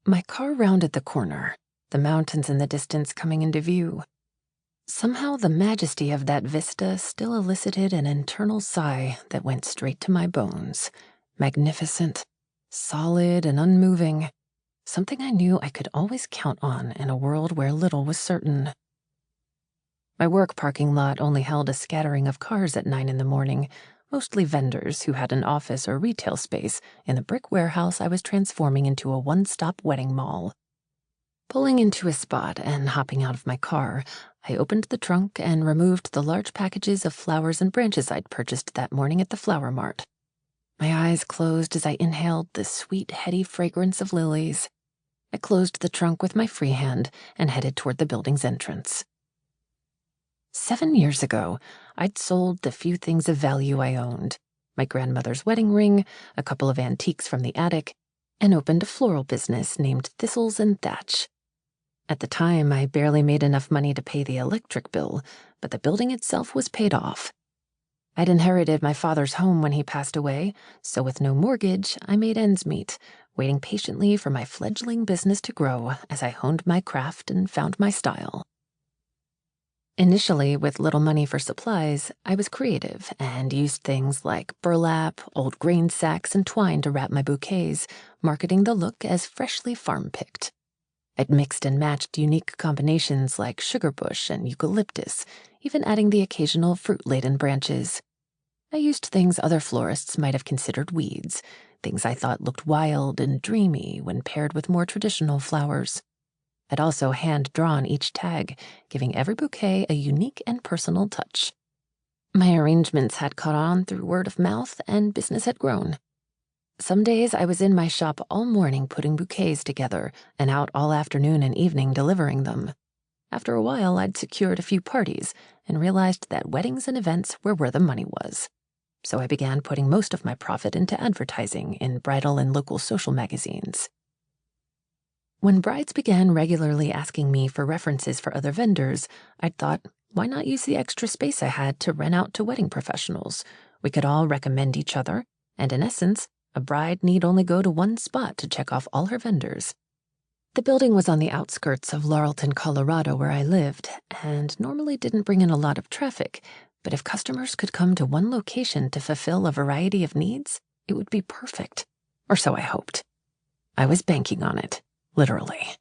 My car rounded the corner, the mountains in the distance coming into view. Somehow the majesty of that vista still elicited an internal sigh that went straight to my bones. Magnificent, solid and unmoving, something I knew I could always count on in a world where little was certain. My work parking lot only held a scattering of cars at 9 in the morning, mostly vendors who had an office or retail space in the brick warehouse I was transforming into a one-stop wedding mall. Pulling into a spot and hopping out of my car, I opened the trunk and removed the large packages of flowers and branches I'd purchased that morning at the flower mart. My eyes closed as I inhaled the sweet, heady fragrance of lilies. I closed the trunk with my free hand and headed toward the building's entrance. 7 years ago, I'd sold the few things of value I owned: my grandmother's wedding ring, a couple of antiques from the attic, and opened a floral business named Thistles and Thatch. At the time, I barely made enough money to pay the electric bill, but the building itself was paid off. I'd inherited my father's home when he passed away, so with no mortgage, I made ends meet, waiting patiently for my fledgling business to grow as I honed my craft and found my style. Initially, with little money for supplies, I was creative and used things like burlap, old grain sacks, and twine to wrap my bouquets, marketing the look as freshly farm-picked. I'd mixed and matched unique combinations like sugarbush and eucalyptus, even adding the occasional fruit-laden branches. I used things other florists might have considered weeds, things I thought looked wild and dreamy when paired with more traditional flowers. I'd also hand-drawn each tag, giving every bouquet a unique and personal touch. My arrangements had caught on through word of mouth, and business had grown. Some days I was in my shop all morning putting bouquets together, and out all afternoon and evening delivering them. After a while, I'd secured a few parties and realized that weddings and events were where the money was. So I began putting most of my profit into advertising in bridal and local social magazines. When brides began regularly asking me for references for other vendors, I'd thought, why not use the extra space I had to rent out to wedding professionals? We could all recommend each other, and in essence, a bride need only go to one spot to check off all her vendors. The building was on the outskirts of Laurelton, Colorado, where I lived, and normally didn't bring in a lot of traffic, but if customers could come to one location to fulfill a variety of needs, it would be perfect. Or so I hoped. I was banking on it. Literally.